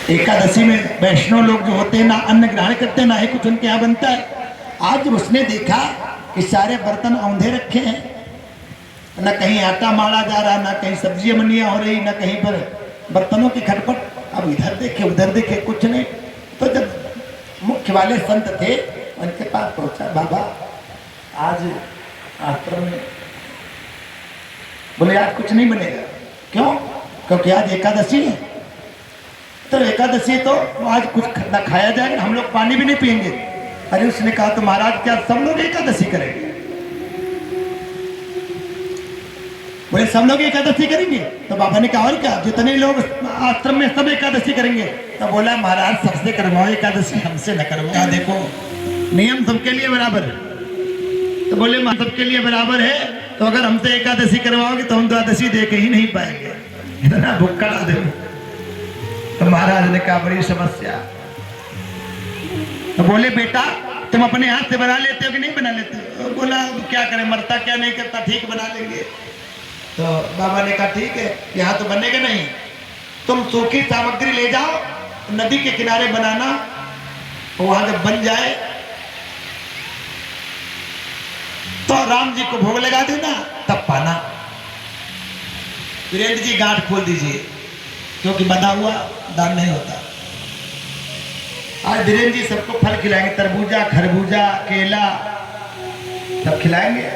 एकादशी में वैष्णव लोग जो होते हैं ना अन्न ग्रहण करते हैं, ना ही कुछ उनके यहाँ बनता है। आज जब उसने देखा कि सारे बर्तन औंधे रखे हैं, न कहीं आटा माड़ा जा रहा, ना कहीं सब्जियां मनिया हो रही, ना कहीं पर बर्तनों की खटपट। अब इधर देखे उधर देखे, कुछ नहीं। तो जब मुख्य वाले संत थे उनके पास पहुंचा, बाबा आज आश्रम में, बोले आज कुछ नहीं बनेगा। क्यों? क्योंकि आज एकादशी है। तो एकादशी तो आज कुछ ना खाया जाएगा, हम लोग पानी भी नहीं पिएंगे। अरे उसने कहा तो महाराज क्या सब लोग एकादशी करेंगे? बोले सब लोग एकादशी करेंगे। तो बाबा ने कहा और क्या, जितने लोग आश्रम में सब एकादशी करेंगे। तो बोला महाराज सबसे करवाओ एकादशी, हमसे न करवाओ। देखो नियम सबके लिए बराबर है। तो बोले सबके लिए बराबर है, तो अगर हमसे एकादशी करवाओगे तो हम द्वादशी दे के ही नहीं पाएंगे, इतना भुक्कड़ आदमी। तो महाराज ने कहा बड़ी समस्या। तो बोले बेटा तुम अपने हाथ से बना लेते हो कि नहीं बना लेते हो? बोला क्या करें, मरता क्या नहीं करता, ठीक बना लेंगे। तो बाबा ने कहा ठीक है, यहाँ तो बनेगा नहीं, तुम सूखी सामग्री ले जाओ, नदी के किनारे बनाना, वहां जब बन जाए तो राम जी को भोग लगा देना, तब पाना। वीरेंद्र जी गांठ खोल दीजिए, क्योंकि बंधा हुआ दान नहीं होता। आज वीरेंद्र जी सबको फल खिलाएंगे, तरबूजा, खरबूजा, केला सब खिलाएंगे।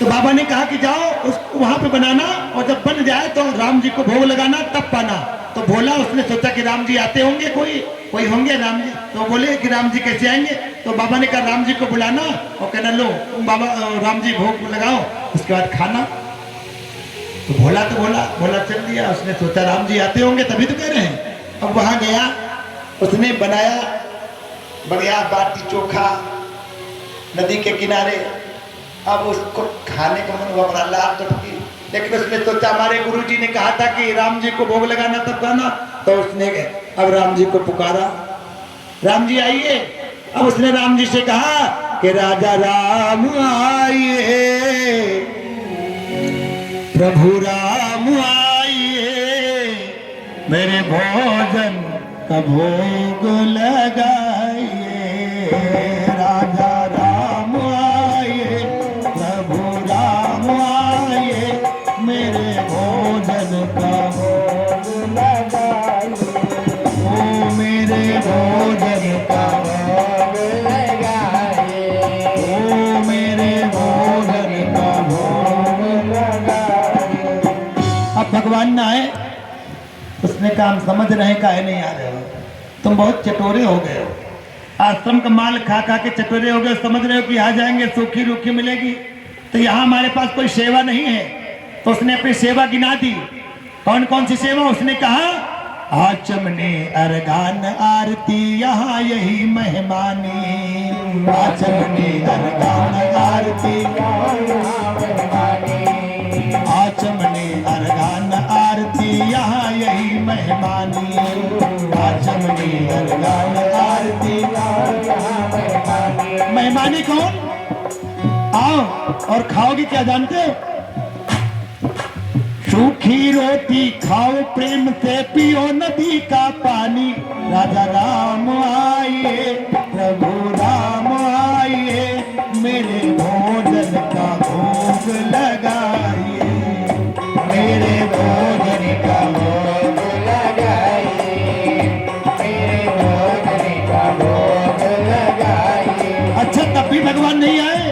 तो बाबा ने कहा कि जाओ उसको वहां पे बनाना, और जब बन जाए तो राम जी को भोग लगाना, तब पाना। तो बोला, उसने सोचा कि राम जी आते होंगे, कोई होंगे राम जी। तो बोले कि राम जी कैसे आएंगे? तो बाबा ने कहा राम जी को बुलाना और कहना लो बाबा राम जी भोग लगाओ, उसके बाद खाना। तो बोला चल दिया। उसने सोचा राम जी आते होंगे तभी तो कह रहे हैं। अब वहां गया, उसने बनाया बढ़िया बाटी चोखा नदी के किनारे। अब उसको खाने का मन हुआ, बड़ा लाल टपकी, लेकिन उसने सोचा हमारे गुरुजी ने कहा था कि राम जी को भोग लगाना तब खाना। तो उसने अब राम जी को पुकारा, राम जी आइए। अब उसने राम जी से कहा कि राजा राम आइए, प्रभु राम आइए, मेरे भोजन का भोग लगाइए। राजा राम आइए, प्रभु राम आइए, मेरे भोजन का भोग लगाइए। ओ मेरे भोजन का भोग लगाइए, ओ मेरे भोजन का भोग लगाइए। अब भगवान ना आए, उसने कहा हम समझ रहे काहे नहीं आ रहे हो, तुम बहुत चटोरे हो गए हो, आश्रम का माल खा खा के चटोरे हो गए, समझ रहे हो कि यहाँ जाएंगे सूखी रूखी मिलेगी, तो यहाँ हमारे पास कोई सेवा नहीं है। तो उसने अपनी सेवा गिना दी। कौन कौन सी सेवा? उसने कहा आचमने अर्घान आरती यहाँ यही मेहमानी, आचमने अर्घान आरती, आचमने अर्घान आरती यहाँ यही मेहमानी, आचमने अर्घान आरती। मेहमानी कौन? आओ और खाओगे क्या जानते हो? सूखी रोटी खाओ, प्रेम से पियो नदी का पानी। राजा राम आइए, प्रभु राम आइए, मेरे भोजन का भोग लगाइए, मेरे भोजन का भोग लगाइए, मेरे भोजन का भोग लगाइए। अच्छा तब भी भगवान नहीं आए,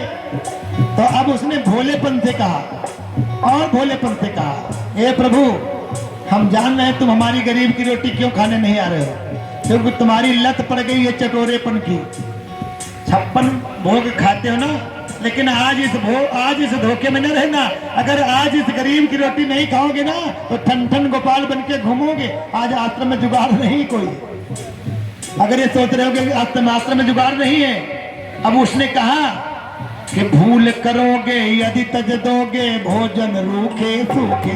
तो अब उसने भोलेपन से कहा, और भोलेपन से कहा, हे प्रभु हम जान रहे हैं तुम हमारी गरीब की रोटी क्यों खाने नहीं आ रहे हो, क्योंकि तुम्हारी लत पड़ गई है चटोरेपन की। 56 भोग खाते हो ना, लेकिन आज इस धोखे में न रहना। अगर आज इस गरीब की रोटी नहीं खाओगे ना, तो ठन ठन गोपाल बन के घूमोगे। आज आश्रम में जुगाड़ नहीं कोई, अगर ये सोच रहे हो कि आश्रम में जुगाड़ नहीं है। अब उसने कहा कि भूल करोगे यदि तज दोगे भोजन रूखे सूखे,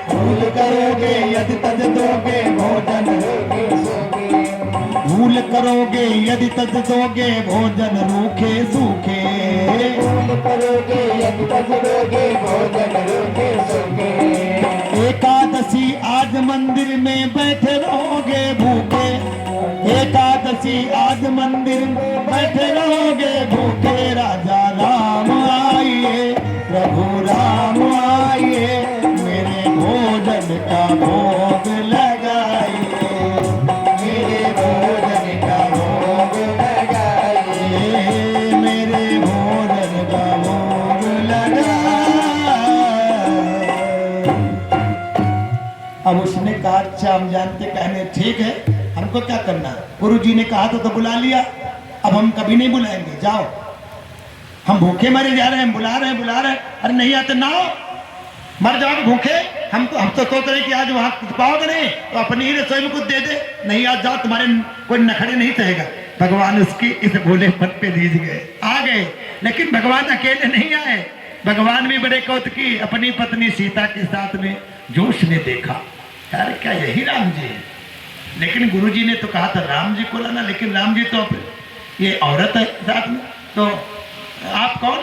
भूल करोगे यदि तज दोगे भोजन रूखे सूखे, भूल करोगे यदि तज दोगे भोजन रूखे सूखे, भूल करोगे यदि तज दोगे भोजन रूखे मंदिर बैठे रहोगे भूखे, राजा राम आइए, प्रभु राम आइए, मेरे भोजन का भोग लगाइए, मेरे भोजन का भोग लगाइए, मेरे भोजन का भोग लगाइए। अब उसने कहा अच्छा हम जानते, कहने ठीक है, हमको क्या करना है, गुरु जी ने कहा तो बुला लिया, अब हम कभी नहीं बुलाएंगे, जाओ, हम भूखे मरे जा रहे हैं, हम बुला रहे हैं, अरे नहीं आते ना हो, मर जाओगे भूखे, हम तो सोच रहे कि आज वहां कुछ पाओगे नहीं तो अपनी ही रसोई में कुछ दे दे, नहीं आज जाओ, तुम्हारे कोई नखरे नहीं सहेगा। भगवान उसकी इस भोलेपन पे रीझ गए, आ गए, लेकिन भगवान अकेले नहीं आए, भगवान भी बड़े कौतुकी अपनी पत्नी सीता के साथ में जोश ने देखा, यार क्या यही राम जी है, लेकिन गुरुजी ने तो कहा था राम जी को लाना, लेकिन राम जी तो ये औरत है साथ में, तो आप कौन?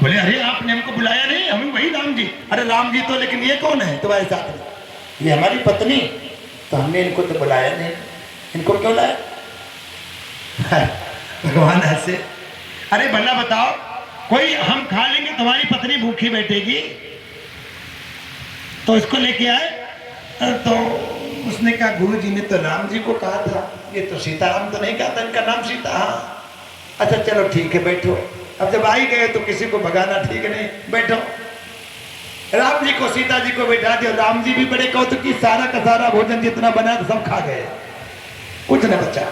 बोले अरे आपने हमको बुलाया नहीं, हम वही राम जी। अरे राम जी तो, लेकिन ये कौन है तुम्हारे साथ में? ये हमारी पत्नी, तो हमने इनको तो बुलाया नहीं, इनको क्यों लाया? भगवान ऐसे, अरे भला बताओ, कोई हम खा लेंगे, तुम्हारी पत्नी भूखी बैठेगी, तो इसको लेके आए, तो उसने कहा गुरु जी ने तो राम जी को कहा था, ये तो सीताराम तो नहीं कहा था, इनका नाम सीता, हाँ अच्छा चलो ठीक है बैठो, अब जब आई गए तो किसी को भगाना ठीक नहीं, बैठो। राम जी को सीता जी को बैठा दिया, राम जी भी बड़े कौतुकी, सारा का सारा भोजन जितना बना तो सब खा गए, कुछ न बचा।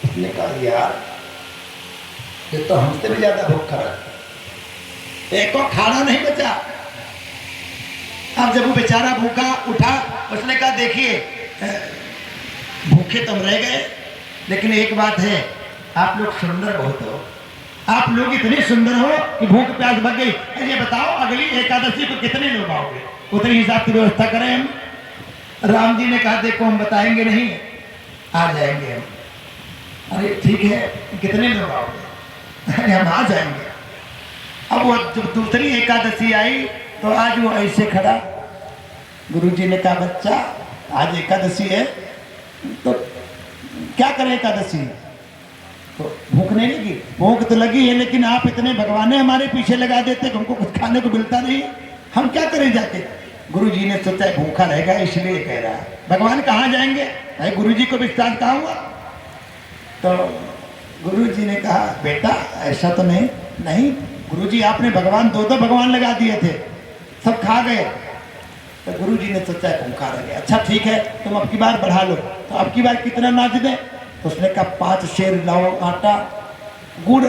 उसने कहा यार ये तो हमसे भी ज्यादा भूखा है, एक को खाना नहीं बचा। अब जब वो बेचारा भूखा उठा, उसने कहा देखिए भूखे तुम रह गए, लेकिन एक बात है, आप लोग सुंदर बहुत हो, आप लोग इतने सुंदर हो कि भूख प्यास भग गई, ये बताओ अगली एकादशी को कितने लोग आओगे, उतने हिसाब की व्यवस्था करें हम। राम जी ने कहा देखो हम बताएंगे नहीं, आ जाएंगे हम। अरे ठीक है, कितने लोग आओगे? अरे हम आ जाएंगे। अब वो जब दूसरी एकादशी आई तो आज वो ऐसे खड़ा, गुरुजी ने कहा बच्चा आज एकादशी है तो क्या करें एकादशी, तो भूख नहीं लगी? भूख तो लगी है, लेकिन आप इतने भगवाने हमारे पीछे लगा देते कि हमको कुछ खाने को मिलता नहीं, हम क्या करें जाके? गुरुजी ने सोचा भूखा रहेगा इसलिए कह रहा है, भगवान कहाँ जाएंगे, भाई गुरुजी को विश्वास कहाँ हुआ? तो गुरुजी ने कहा बेटा ऐसा तो नहीं गुरुजी आपने भगवान दो भगवान लगा दिए थे, सब खा गए। तो गुरुजी ने सोचा भूखा रह गया, अच्छा ठीक है तुम अब की बार बढ़ा लो, तो अब की बार कितना नाच दें? तो उसने कहा 5 शेर लाओ आटा, गुड़,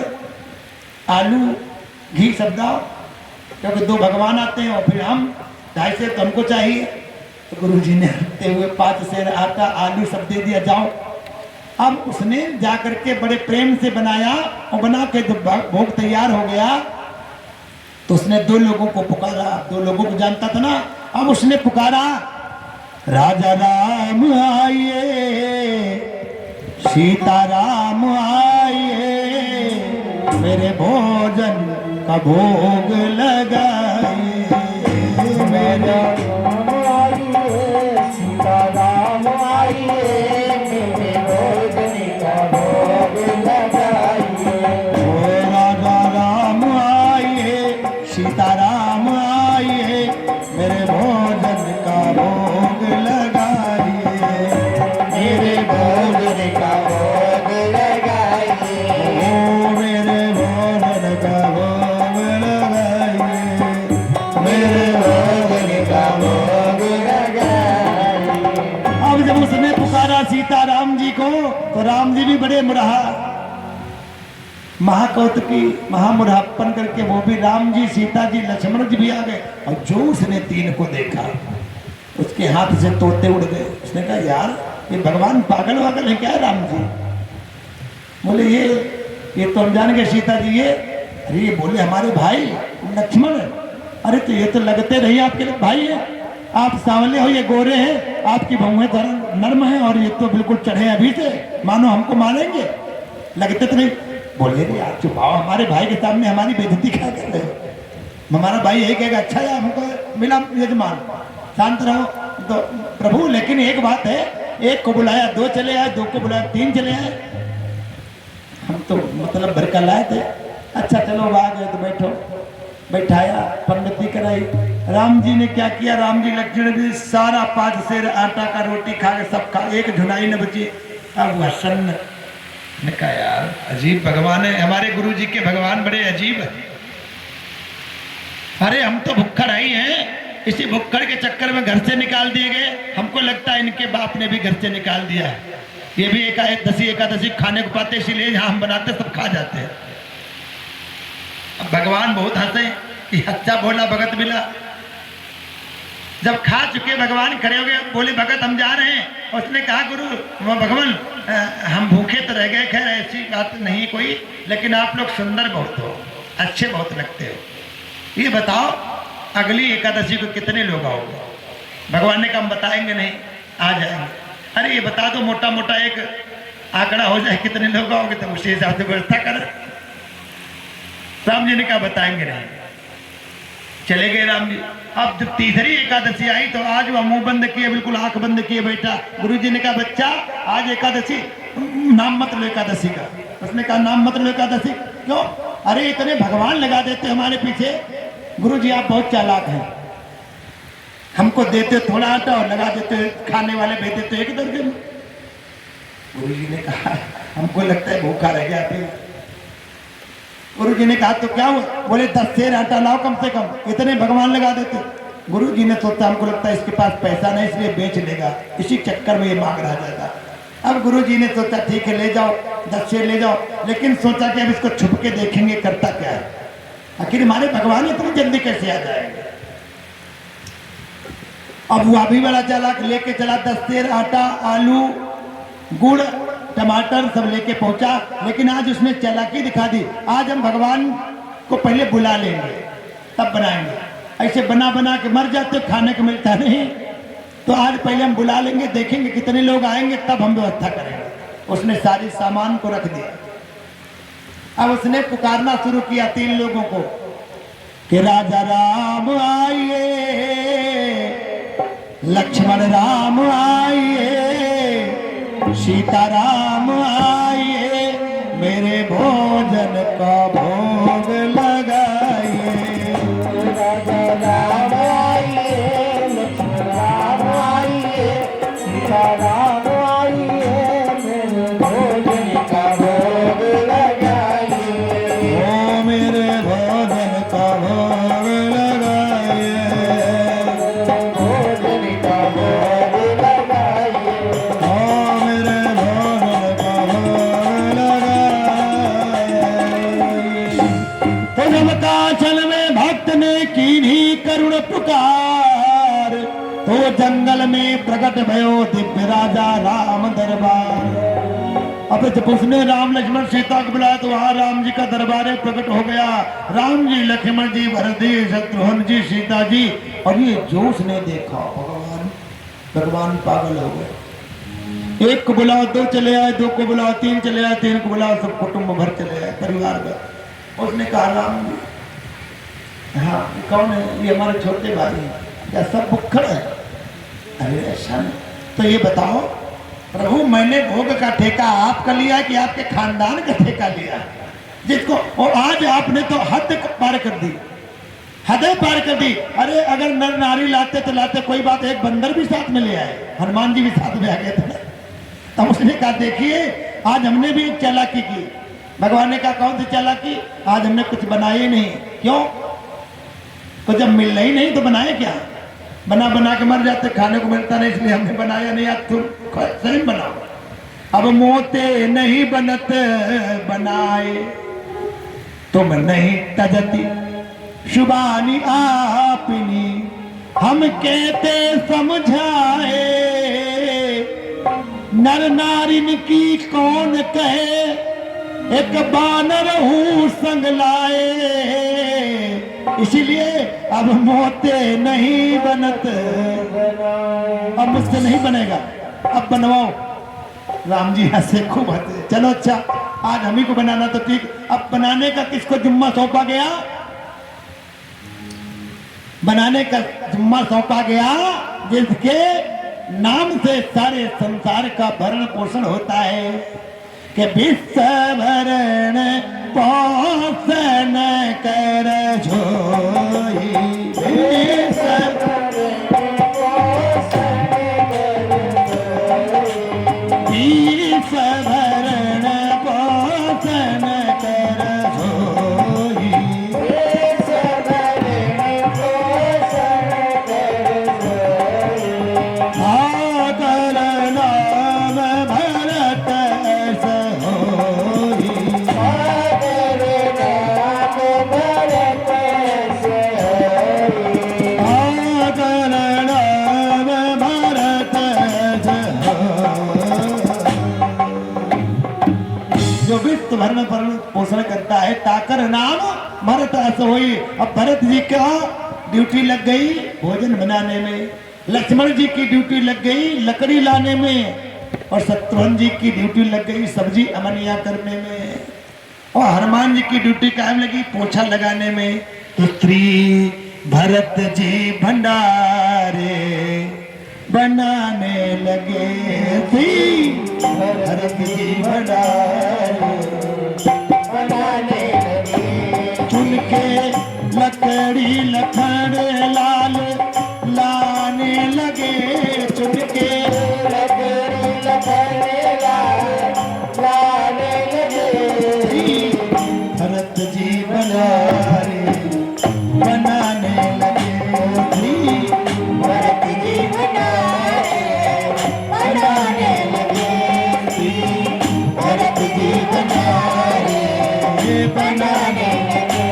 आलू, घी सब लाओ, क्योंकि 2 भगवान आते हैं और फिर हम 2.5 शेर तो हमको चाहिए। तो गुरुजी ने हंसते हुए 5 शेर आटा, आलू सब दे दिया, जाओ। अब उसने जा करके बड़े प्रेम से बनाया और बना के जब भोग तैयार हो गया तो उसने 2 लोगों को पुकारा, 2 लोगों को जानता था ना। अब उसने पुकारा राजा राम आइए, सीताराम आइए, मेरे भोजन का भोग लगाइए, मेरा सीताराम आइए, मेरे भोजन का भोग लगाइए। ओ राजा राम आइए, सीताराम आइए, मेरे भोजन का भोग लगाइए, मेरे भोजन का भोग लगाइए, ओ मेरे भोजन का भोग लगाइए, मेरे भोजन का भोग लगाइए। अब जब उसने पुकारा सीताराम जी को तो राम जी भी बड़े मुरहा, महाकौतुकी, महामुरहापन करके वो भी राम जी, सीता जी, लक्ष्मण जी भी आ गए। और जो उसने 3 को देखा उसके हाथ से तोते उड़ गए। उसने कहा यार ये भगवान पागल वागल है क्या राम जी? बोले ये तो हम जान गए सीता जी, ये अरे ये बोले हमारे भाई लक्ष्मण। अरे तो ये तो लगते नहीं आपके भाई है, आप सांवले हो, ये गोरे हैं, आपकी बहुएं तो नर्म है और ये तो बिल्कुल चढ़े अभी से, मानो हमको मारेंगे, लगते तो नहीं। बोले यार चुप आओ, हमारे भाई के सामने हमारी बेइज्जती क्या कर रहे हो? हमारा भाई यही कहेगा अच्छा यार हमको मिला यजमान, शांत रहो। तो प्रभु लेकिन एक बात है, 1 को बुलाया 2 चले आए, 2 को बुलाया 3 चले आए, हम तो मतलब भर का लाए थे। अच्छा चलो आ गए तो बैठो, बैठाया, पंडिती कराई। राम जी ने क्या किया, राम जी लक्ष्मण जी सारा 5 सेर आटा का रोटी खा के सब खा, एक झुनाई न बची। अब वह सन्न ने कहा यार अजीब भगवान है, हमारे गुरु जी के भगवान बड़े अजीब है। अरे हम तो भुक्खड़ आई हैं, इसी भुक्खड़ के चक्कर में घर से निकाल दिए गए। हमको लगता है इनके बाप ने भी घर से निकाल दिया है। ये भी एकादशी खाने को पाते, इसीलिए जहां हम बनाते सब खा जाते हैं। अब भगवान बहुत हंसे कि अच्छा बोला भगत मिला। जब खा चुके भगवान खड़े हो गए, बोले भगत हम जा रहे हैं। उसने कहा गुरु भगवान हम भूखे तो रह गए, खैर ऐसी बात नहीं कोई, लेकिन आप लोग सुंदर बहुत हो, अच्छे बहुत लगते हो। ये बताओ अगली एकादशी को कितने लोग आओगे? भगवान ने कहा हम बताएंगे नहीं, आ जाएंगे। अरे ये बता दो मोटा मोटा एक आंकड़ा हो जाए कितने लोग आओगे, तो उसी हिसाब से व्यवस्था कर। राम जी ने कहा बताएंगे नहीं। चले गए राम जी। अब जब तीसरी एकादशी आई तो आज वह मुंह बंद किए, बिल्कुल आंख बंद किए बैठा। गुरु जी ने कहा बच्चा आज एकादशी, नाम मत लो एकादशी का। उसने कहा नाम मत लो एकादशी, क्यों? अरे इतने भगवान लगा देते हमारे पीछे। गुरु जी आप बहुत चालाक हैं, हमको देते थोड़ा आटा और लगा देते खाने वाले भेज देते एक दर्जन। गुरु जी ने कहा हमको लगता है भूखा रह गया फिर। गुरु जी ने कहा तो क्या हुआ? बोले 10 सेर आटा लाओ कम से कम, इतने भगवान लगा देते। गुरु जी ने सोचा हमको लगता है इसके पास पैसा नहीं इसलिए बेच लेगा, इसी चक्कर में ये मांग रहा जाता। अब गुरु जी ने सोचा ठीक है ले जाओ 10 सेर ले जाओ, लेकिन सोचा कि अब इसको छुप के देखेंगे करता क्या है, आखिर हमारे भगवान इतनी जल्दी कैसे आ जाएंगे। अब वह भी बड़ा चालाक लेके चला 10 सेर आटा, आलू, गुड़, टमाटर सब लेके पहुंचा। लेकिन आज उसने चालाकी दिखा दी, आज हम भगवान को पहले बुला लेंगे तब बनाएंगे। ऐसे बना बना के मर जाते, खाने को मिलता नहीं, तो आज पहले हम बुला लेंगे, देखेंगे कितने लोग आएंगे तब हम व्यवस्था करेंगे। उसने सारी सामान को रख दिया। अब उसने पुकारना शुरू किया 3 लोगों को कि राजा राम आइए, लक्ष्मण राम आइए, सीता राम आइए, मेरे भोजन का भोग लगाइए। राजा राम आइए, लक्ष्मण राम आइए, सीता राम आइए, मेरे भोजन का भोग लगाइए। ओ मेरे भोजन का भोग लगाइए, भोजन का भोग लगाइए। ओ मेरे भोजन का भोग लगाइए। तो नमकाचल में भक्त ने कीन्ही करुण पुकार, तो जंगल में प्रकट भयो दिव्य राजा राम दरबार। अब जब उसने राम लक्ष्मण सीता को बुलाया तो वहां राम जी का दरबार प्रकट हो गया। राम जी, लक्ष्मण जी, भरत जी, शत्रुघ्न जी, सीता जी। और ये जो उसने देखा भगवान पागल हो गए। एक को बुलाओ 2 चले आए, 2 को बुलाओ 3 चले आए, 3 को बुलाओ सब कुटुंब भर चले आए, परिवार भर। उसने कहा राम जी हाँ कौन है? ये हमारे छोटे भाई हैं। क्या सब भुक्खड़ है? अरे ऐसा नहीं। तो ये बताओ प्रभु मैंने भोग का ठेका आपका लिया कि आपके खानदान का ठेका लिया जिसको, और आज आपने तो हद पार कर दी, हदें पार कर दी। अरे अगर नर नारी लाते तो लाते, कोई बात, एक बंदर भी साथ में ले आए, हनुमान जी भी साथ में आ गए थे। तब उसने कहा देखिए आज हमने भी एक चालाकी की। भगवान ने कहा कौन सी चालाकी? आज हमने कुछ बनाए नहीं। क्यों? तो जब मिलना ही नहीं तो बनाए क्या? बना बना के मर जाते, खाने को मिलता नहीं इसलिए हमने बनाया नहीं। आज तुम सही बनाओ। अब मोते नहीं बनत बनाए, तुम नहीं तजती शुबानी आपनी, हम कहते समझाए, नर नारिन की कौन कहे, एक बानर हूँ संग लाए। इसीलिए अब मोते नहीं बनत, अब मुझसे नहीं बनेगा, अब बनवाओ। राम जी हंसे, खूब हंसे। चलो अच्छा आज हम ही को बनाना तो ठीक। अब बनाने का किसको जुम्मा सौंपा गया? बनाने का जुम्मा सौंपा गया जिसके नाम से सारे संसार का भरण पोषण होता है। के विश्वभरण पोषण कर जोई विश्वभरण पोषण कर जोई आकर नाम भरत सहोई आकर नाम भरत सहोई जो विश्व भरण पोषण करता है ताकर नाम भरत असोई। अब भरत जी का ड्यूटी लग गई भोजन बनाने में, लक्ष्मण जी की ड्यूटी लग गई लकड़ी लाने में, और शत्रुघ्न जी की ड्यूटी लग गई सब्जी अमनिया करने में, और हनुमान जी की ड्यूटी कायम लगी पोछा लगाने में। तो श्री भरत जी भंडारे बनाने लगे, श्री भरत जी भंडारे बनाने लगे, चुन के लकड़ी लखन लाल लाने लगे, चुन के लकड़ी लखन लाल लाने लगे, भरत जी भंडारे बनाने लगे, भरत जी भंडारे बनाने लगे, भरत जी भंडारे बनाने लगे।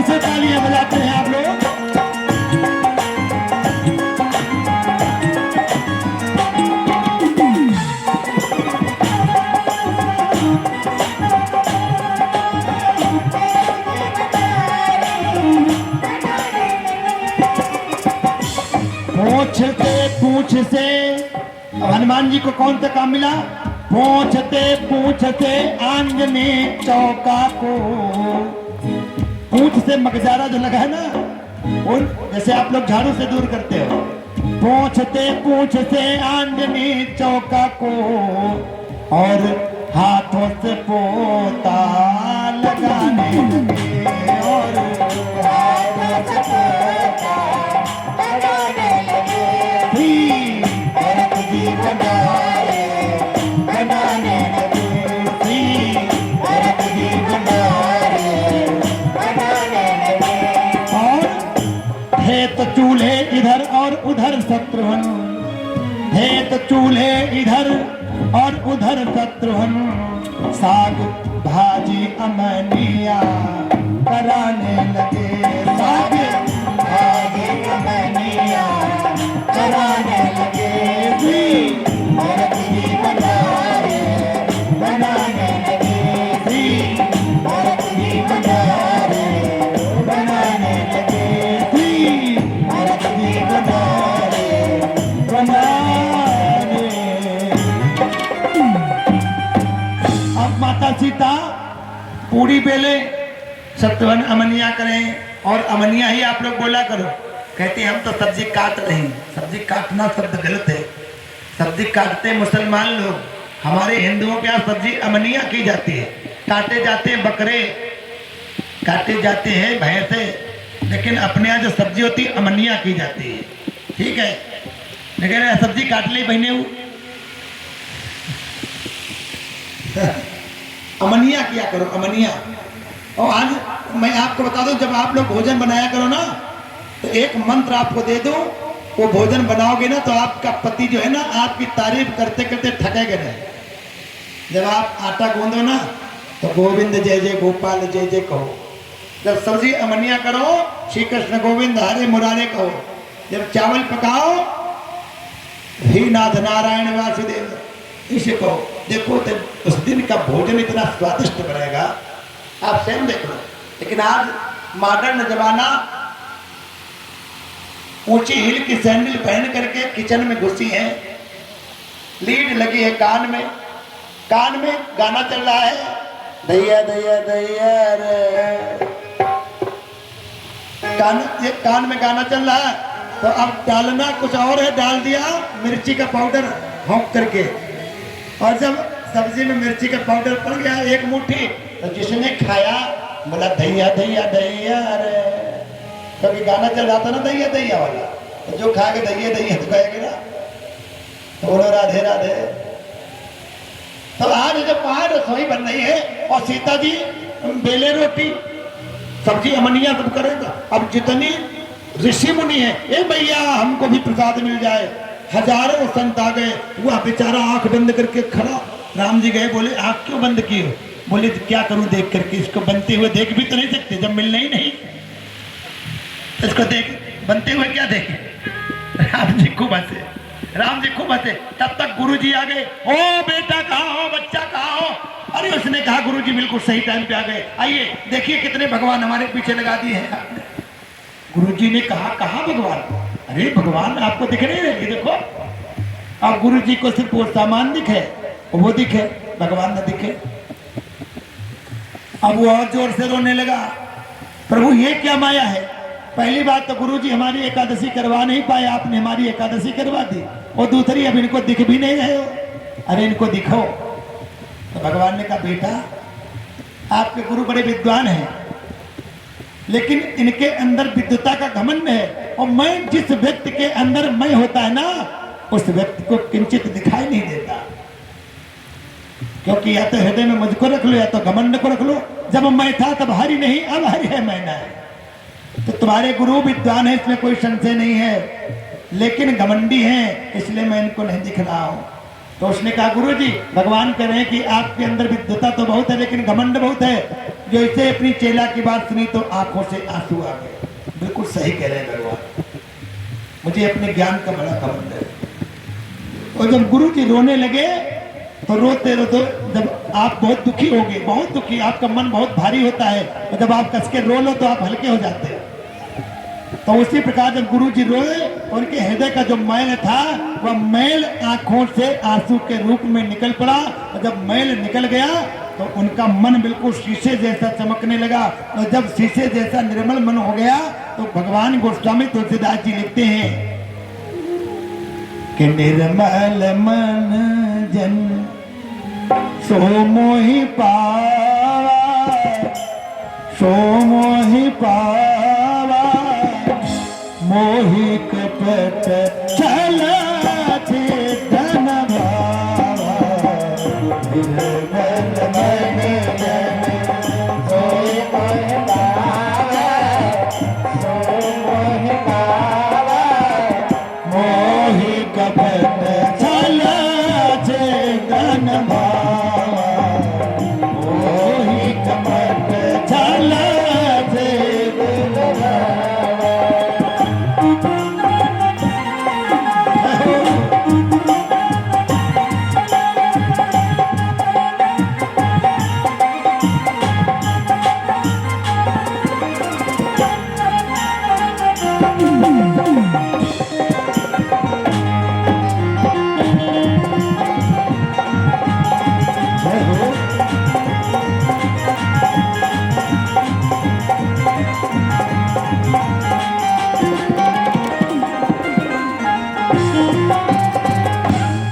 से तालियां बजाते हैं आप लोग। पूछ से हनुमान जी को कौन सा काम मिला? पूछते आंजनी चौका को। पूछ से मगजारा जो लगा है ना, उन जैसे आप लोग झाड़ू से दूर करते हो। पूछते आंजनी चौका को, और हाथों से पोता लगाने लगे, और हाथों से पोता लगाने लगे। भरत जी भंडारे बनाने लगे, भरत जी भंडारे बनाने लगे। और थे तो चूल्हे इधर और उधर शत्रुघ्न, थे तो चूल्हे इधर और उधर शत्रुघ्न, साग भाजी अमनिया कराने लगे, साग भाजी अमनिया कराने लगे। भरत जी भंडारे बनाने लगे, भरत जी भंडारे बनाने लगे, भरत जी भंडारे बनाने। अब माता सीता पूरी बेले, शत्रुघ्न अमनिया करें, और अमनिया ही आप लोग बोला करो। कहते हैं हम तो सब्जी काट रहे हैं। सब्जी काटना शब्द गलत है। सब्जी काटते मुसलमान लोग, हमारे हिंदुओं के यहाँ सब्जी अमनिया की जाती है। काटे जाते हैं बकरे, काटे जाते हैं भैंसे, लेकिन अपने यहाँ जो सब्जी होती है अमनिया की जाती है। ठीक है, लेकिन सब्जी काट ली बहने अमनिया किया करो, अमनिया। और आज मैं आपको बता दूं, जब आप लोग भोजन बनाया करो ना, तो एक मंत्र आपको दे दूं, वो भोजन बनाओगे ना तो आपका पति जो है ना आपकी तारीफ करते करते थकेगा नहीं। जब आप आटा गूंदो ना तो गोविंद जय जय गोपाल जय जय कहो, जब सब्जी अमनिया करो, श्री कृष्ण गोविंद हरे मुरारे कहो। जब चावल पकाओ, हे नाथ नारायण वासुदेव इसे कहो। देखो तो उस दिन का भोजन इतना स्वादिष्ट बनेगा, आप स्वयं देख लो। लेकिन आज मॉडर्न जमाना ऊंची हिल की सैंडल पहन करके किचन में घुसी है, लीड लगी है कान में गाना चल रहा है, दैया दैया दैया रे, कान में गाना चल रहा है। तो अब डालना कुछ और है, डाल दिया मिर्ची का पाउडर भौंक करके, और जब सब्जी में मिर्ची का पाउडर पड़ गया एक मुट्ठी, तो जिसने खाया बोला दैया दैया दैया रे। कभी गाना चल रहा था ना दैया दैया वाला, तो जो खा के दैया दैया तो कहेगी ना, तो बोलो राधे राधे। तो आज जब वहां रसोई बन रही है और सीता जी बेले रोटी सब्जी अमनिया सब करेगा। अब जितनी ऋषि मुनि है, ए भैया हमको भी प्रसाद मिल जाए, हजारों संत आ गए। वह बेचारा आंख बंद करके खड़ा, राम जी गए, बोले आंख क्यों बंद की हो? बोले तो क्या करूं देख करके, इसको बनते हुए देख भी तो नहीं सकते, जब मिलना ही नहीं, इसको देख बनते हुए क्या देखे। राम जी खूब हंसे, राम जी खूब हंसे। तब तक गुरुजी आ गए, ओ बेटा कहाँ हो, बच्चा कहाँ हो? अरे उसने कहा गुरुजी बिल्कुल सही टाइम पे आ गए, आइए देखिए कितने भगवान हमारे पीछे लगा दिए हैं। गुरुजी ने कहा कहाँ भगवान? अरे भगवान आपको दिख नहीं रहे, देखो। अब गुरुजी को सिर्फ वो सामान दिखे, वो दिखे, भगवान न दिखे। अब वो और जोर से रोने लगा, प्रभु ये क्या माया है? पहली बात तो गुरुजी हमारी एकादशी करवा नहीं पाए, आपने हमारी एकादशी करवा दी, और दूसरी अब इनको दिख भी नहीं रहे हो, अरे इनको दिखो। तो भगवान ने कहा बेटा आपके गुरु बड़े विद्वान हैं, लेकिन इनके अंदर विद्वता का घमंड है, और मैं जिस व्यक्ति के अंदर मैं होता है ना, उस व्यक्ति को किंचित दिखाई नहीं देता। क्योंकि या तो हृदय में मुझको रख लो या तो घमंड को रख लो। जब मैं था तब हरि नहीं, अब हरि है मैं नहीं। तो तुम्हारे गुरु विद्वान है, इसमें कोई संशय नहीं है, लेकिन घमंडी हैं, इसलिए मैं इनको नहीं दिख रहा हूं। तो उसने कहा गुरुजी भगवान कह रहे हैं कि आपके अंदर विद्वता तो बहुत है, लेकिन घमंड बहुत है। जो इसे अपनी चेला की बात सुनी तो आंखों से आंसू आ गए। बिल्कुल सही कह रहे हैं भगवान, मुझे अपने ज्ञान का बड़ा घमंड है। और जब गुरुजी रोने लगे तो रोते रोते, जब आप बहुत दुखी हो गए, बहुत दुखी, आपका मन बहुत भारी होता है, और जब आप कस के रो लो तो आप हल्के हो जाते हैं। तो उसी प्रकार जब गुरुजी रोए, उनके हृदय का जो मैल था, वह मैल आंखों से आंसू के रूप में निकल पड़ा, और जब मैल निकल गया तो उनका मन बिल्कुल शीशे जैसा चमकने लगा। और जब शीशे जैसा निर्मल मन हो गया तो भगवान गोस्वामी तुलसीदास जी लिखते हैं कि निर्मल मन जन सो मोहि पावा, सो मोहि पावा, मोहि कपट छल चेतन भावा। निर्मल मन जन सोई मोहि पावा, सोई मोहि पावा, मोहि कपट छल चेतन भावा, मोहि कपट छल चेतन भावा।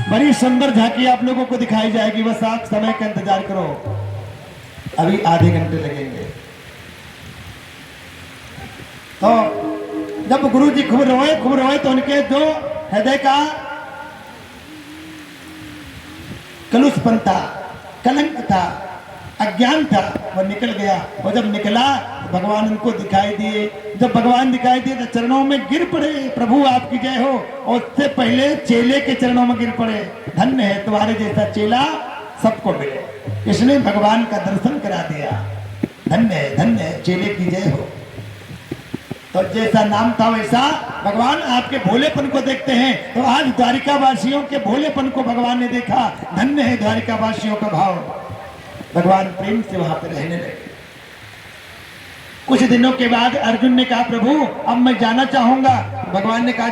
बड़ी सुंदर झांकी आप लोगों को दिखाई जाएगी, बस आप समय का इंतजार करो, अभी आधे घंटे लगेंगे। तो जब गुरु जी खूब रोए तो उनके जो हृदय का कलुषपन था, कलंक था, अज्ञान था, वह निकल गया। और जब निकला तो भगवान उनको दिखाई दिए। जब भगवान दिखाई दिए तो चरणों में गिर पड़े, प्रभु आपकी जय हो। और उससे पहले चेले के चरणों में गिर पड़े, धन्य है तुम्हारे जैसा चेला सबको मिले। इसने भगवान का दर्शन करा दिया, धन्य है, चेले की जय हो। तो जैसा नाम था वैसा भगवान आपके भोलेपन को देखते हैं। तो आज द्वारिका वासियों के भोलेपन को भगवान ने देखा। धन्य है द्वारिका वासियों का भाव। भगवान प्रेम से वहां पर रहने लगे। कुछ दिनों के बाद अर्जुन ने कहा प्रभु अब मैं जाना चाहूंगा। भगवान ने कहा